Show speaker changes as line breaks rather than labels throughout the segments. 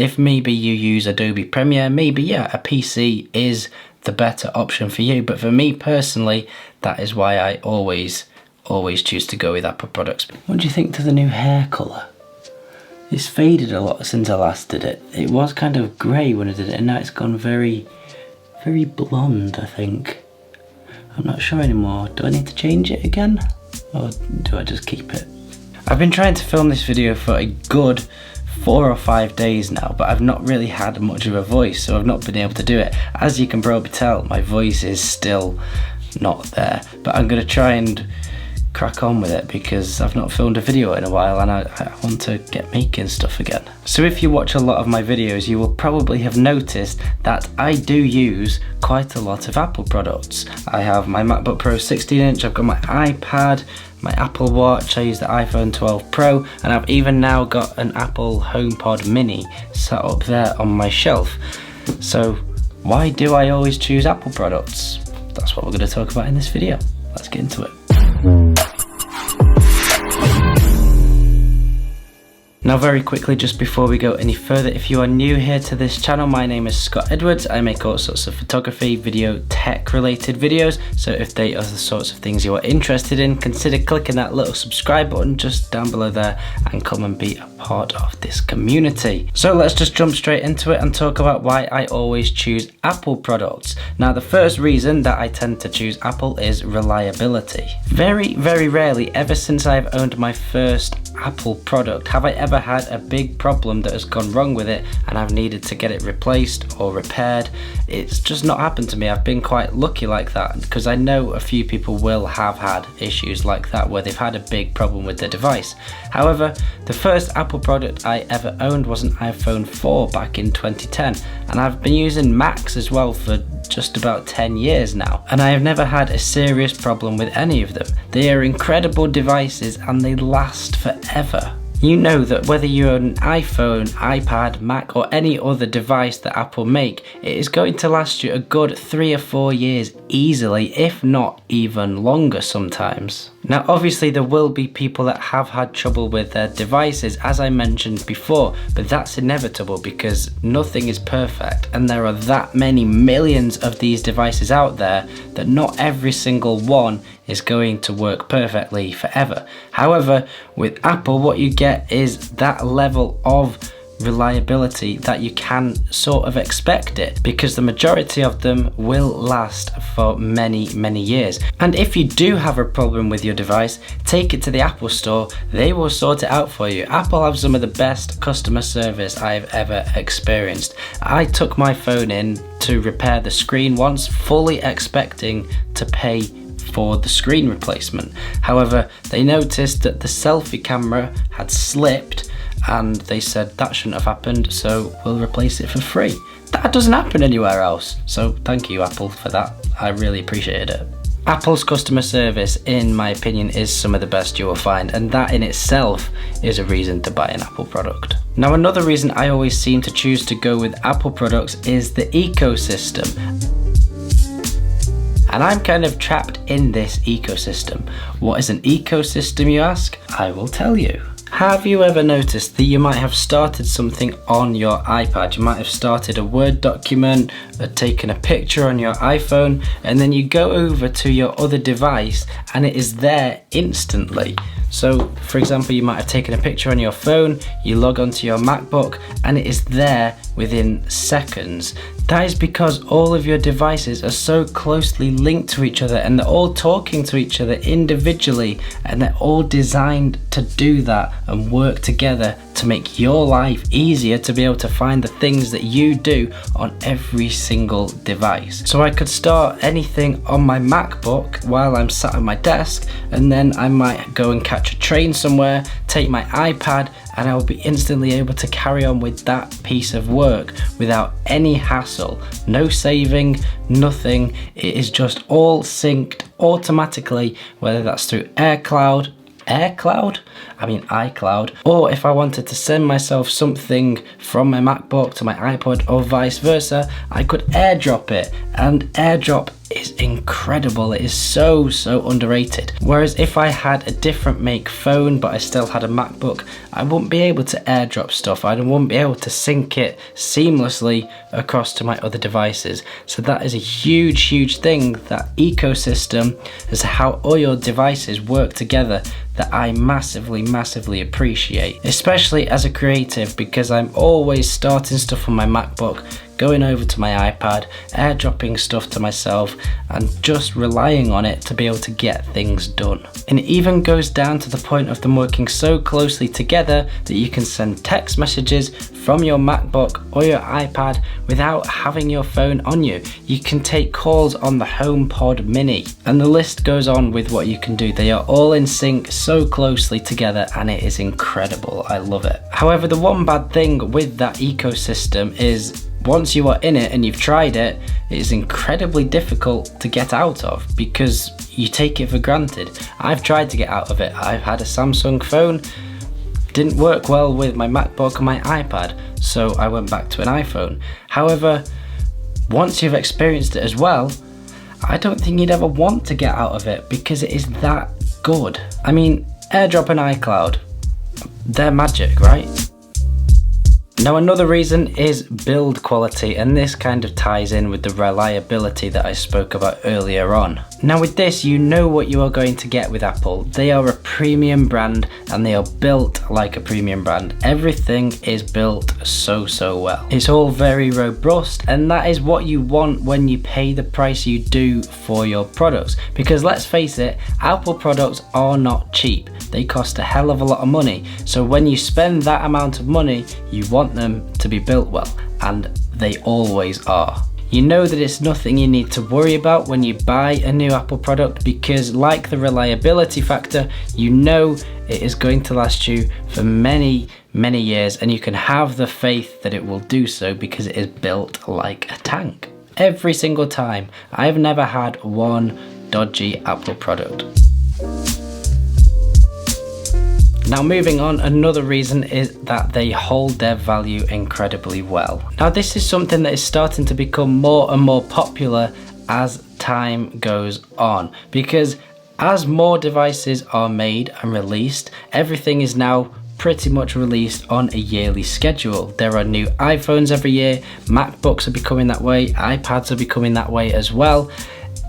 If maybe you use Adobe Premiere, maybe yeah, a PC is the better option for you. But for me personally, that is why I always choose to go with Apple products. What do you think to the new hair colour? It's faded a lot since I last did it. It was kind of grey when I did it, and now it's gone very, very blonde, I think. I'm not sure anymore. Do I need to change it again? Or do I just keep it? I've been trying to film this video for a good 4 or 5 days now, but I've not really had much of a voice, so I've not been able to do it. As you can probably tell, my voice is still not there, but I'm going to try and crack on with it because I've not filmed a video in a while, and I want to get making stuff again. So if you watch a lot of my videos, you will probably have noticed that I do use quite a lot of Apple products. I have my MacBook Pro 16-inch, I've got my iPad, my Apple Watch, I use the iPhone 12 Pro, and I've even now got an Apple HomePod Mini set up there on my shelf. So why do I always choose Apple products? That's what we're going to talk about in this video. Let's get into it. Now very quickly, just before we go any further, if you are new here to this channel, my name is Scott Edwards. I make all sorts of photography, video, tech related videos. So if they are the sorts of things you are interested in, consider clicking that little subscribe button just down below there and come and be a part of this community. So let's just jump straight into it and talk about why I always choose Apple products. Now the first reason that I tend to choose Apple is reliability. Very, very rarely, ever since I've owned my first Apple product, have I ever had a big problem that has gone wrong with it and I've needed to get it replaced or repaired. It's just not happened to me. I've been quite lucky like that, because I know a few people will have had issues like that where they've had a big problem with their device. However, the first Apple product I ever owned was an iPhone 4 back in 2010, and I've been using Macs as well for just about 10 years now, and I have never had a serious problem with any of them. They are incredible devices and they last forever. You know that whether you're an iPhone, iPad, Mac or any other device that Apple make, it is going to last you a good 3 or 4 years easily, if not even longer sometimes. Now obviously there will be people that have had trouble with their devices, as I mentioned before, but that's inevitable because nothing is perfect and there are that many millions of these devices out there that not every single one is going to work perfectly forever. However, with Apple, what you get is that level of reliability that you can sort of expect it, because the majority of them will last for many years. And if you do have a problem with your device, take it to the Apple store, they will sort it out for you. Apple have some of the best customer service I've ever experienced. I took my phone in to repair the screen once, fully expecting to pay for the screen replacement. However, they noticed that the selfie camera had slipped and they said that shouldn't have happened, so we'll replace it for free. That doesn't happen anywhere else, so thank you Apple for that. I really appreciated it. Apple's customer service, in my opinion, is some of the best you will find, and that in itself is a reason to buy an Apple product. Now another reason I always seem to choose to go with Apple products is the ecosystem. And I'm kind of trapped in this ecosystem. What is an ecosystem, you ask? I will tell you. Have you ever noticed that you might have started something on your iPad? You might have started a Word document or taken a picture on your iPhone, and then you go over to your other device and it is there instantly. So for example, you might have taken a picture on your phone, you log onto your MacBook and it is there within seconds. That is because all of your devices are so closely linked to each other and they're all talking to each other individually, and they're all designed to do that and work together to make your life easier to be able to find the things that you do on every single device. So I could start anything on my MacBook while I'm sat at my desk, and then I might go and catch a train somewhere, take my iPad, and I will be instantly able to carry on with that piece of work without any hassle. No saving, nothing. It is just all synced automatically, whether that's through iCloud, or if I wanted to send myself something from my MacBook to my iPod or vice versa, I could airdrop it, and airdrop is incredible. It is so underrated. Whereas if I had a different make phone but I still had a MacBook, I wouldn't be able to airdrop stuff. I wouldn't be able to sync it seamlessly across to my other devices. So that is a huge thing, that ecosystem as to how all your devices work together, that I massively appreciate, especially as a creative, because I'm always starting stuff on my MacBook, going over to my iPad, airdropping stuff to myself, and just relying on it to be able to get things done. And it even goes down to the point of them working so closely together that you can send text messages from your MacBook or your iPad without having your phone on you. You can take calls on the HomePod Mini, and the list goes on with what you can do. They are all in sync so closely together, and it is incredible. I love it. However, the one bad thing with that ecosystem is once you are in it and you've tried it, it is incredibly difficult to get out of because you take it for granted. I've tried to get out of it. I've had a Samsung phone, didn't work well with my MacBook and my iPad, so I went back to an iPhone. However, once you've experienced it as well, I don't think you'd ever want to get out of it because it is that good. I mean, AirDrop and iCloud, they're magic, right? Now another reason is build quality, and this kind of ties in with the reliability that I spoke about earlier on. Now with this, you know what you are going to get with Apple. They are a premium brand and they are built like a premium brand. Everything is built so well. It's all very robust, and that is what you want when you pay the price you do for your products. Because let's face it, Apple products are not cheap. They cost a hell of a lot of money. So when you spend that amount of money, you want them to be built well, and they always are. You know that it's nothing you need to worry about when you buy a new Apple product, because like the reliability factor, you know it is going to last you for many years, and you can have the faith that it will do so because it is built like a tank. Every single time. I've never had one dodgy Apple product. Now moving on, another reason is that they hold their value incredibly well. Now this is something that is starting to become more and more popular as time goes on, because as more devices are made and released, everything is now pretty much released on a yearly schedule. There are new iPhones every year, MacBooks are becoming that way, iPads are becoming that way as well.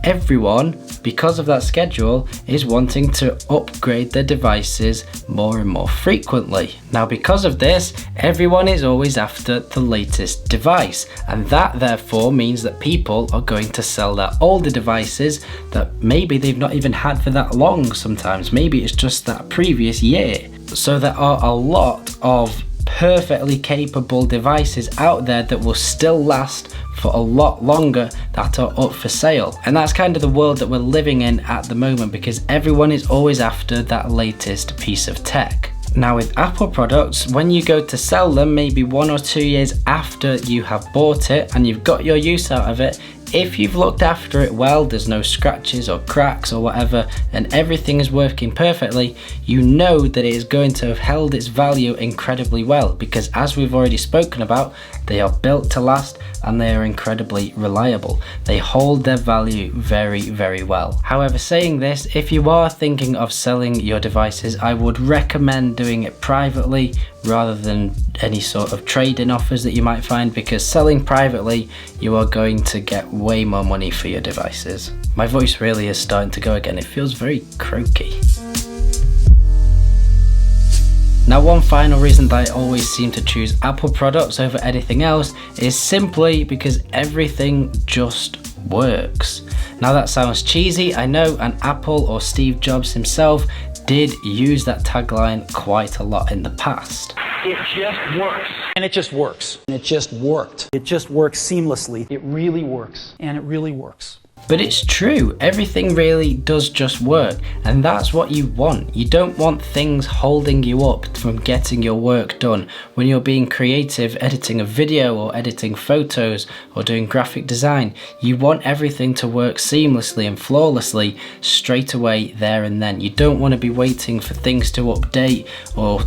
Everyone, because of that schedule, is wanting to upgrade their devices more and more frequently. Now because of this, everyone is always after the latest device, and that therefore means that people are going to sell their older devices that maybe they've not even had for that long sometimes. Maybe it's just that previous year. So there are a lot of perfectly capable devices out there that will still last for a lot longer that are up for sale. And that's kind of the world that we're living in at the moment, because everyone is always after that latest piece of tech. Now with Apple products, when you go to sell them maybe 1 or 2 years after you have bought it and you've got your use out of it, if you've looked after it well, there's no scratches or cracks or whatever, and everything is working perfectly, you know that it is going to have held its value incredibly well, because as we've already spoken about, they are built to last and they are incredibly reliable. They hold their value very well. However, saying this, if you are thinking of selling your devices, I would recommend doing it privately rather than any sort of trade-in offers that you might find, because selling privately, you are going to get way more money for your devices. My voice really is starting to go again. It feels very croaky. Now one final reason that I always seem to choose Apple products over anything else is simply because everything just works. Now that sounds cheesy, I know, and Apple or Steve Jobs himself did use that tagline quite a lot in the past.
It just works. And it just works. And it just worked. It just works seamlessly. It really works. And it really works.
But it's true, everything really does just work, and that's what you want. You don't want things holding you up from getting your work done. When you're being creative, editing a video or editing photos or doing graphic design, you want everything to work seamlessly and flawlessly straight away there and then. You don't want to be waiting for things to update or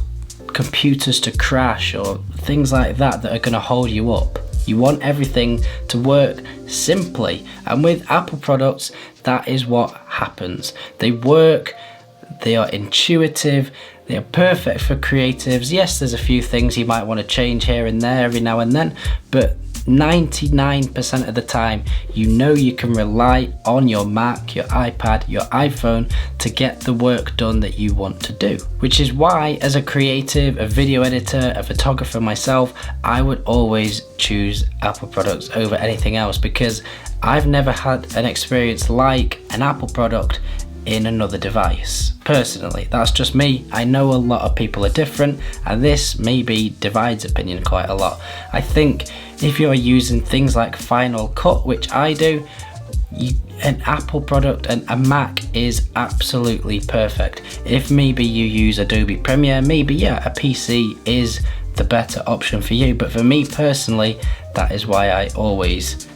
computers to crash or things like that that are going to hold you up. You want everything to work simply. And with Apple products, that is what happens. They work, they are intuitive, they are perfect for creatives. Yes, there's a few things you might want to change here and there every now and then, but 99% of the time, you know you can rely on your Mac, your iPad, your iPhone to get the work done that you want to do. Which is why, as a creative, a video editor, a photographer myself, I would always choose Apple products over anything else, because I've never had an experience like an Apple product in another device. Personally, that's just me. I know a lot of people are different, and this maybe divides opinion quite a lot. I think if you're using things like Final Cut, which I do, an Apple product and a Mac is absolutely perfect. If maybe you use Adobe Premiere, maybe yeah, a PC is the better option for you, but for me personally, that is why I always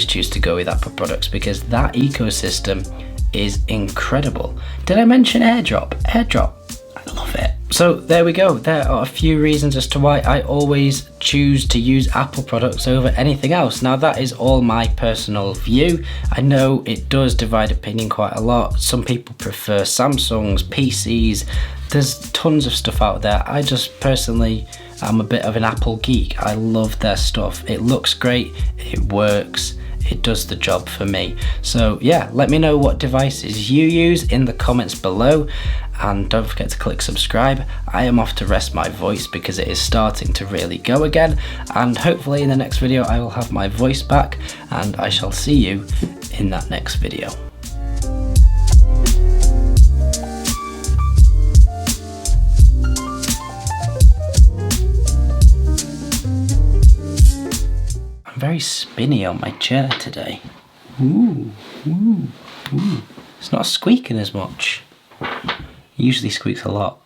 choose to go with Apple products, because that ecosystem is incredible. Did I mention AirDrop? AirDrop, I love it. So there we go. There are a few reasons as to why I always choose to use Apple products over anything else. Now that is all my personal view. I know it does divide opinion quite a lot. Some people prefer Samsungs, PCs. There's tons of stuff out there. I just personally, I'm a bit of an Apple geek. I love their stuff. It looks great, it works, it does the job for me. So yeah, let me know what devices you use in the comments below, and don't forget to click subscribe. I am off to rest my voice because it is starting to really go again, and hopefully in the next video I will have my voice back, and I shall see you in that next video. Very spinny on my chair today. Ooh, ooh, ooh. It's not squeaking as much. It usually squeaks a lot.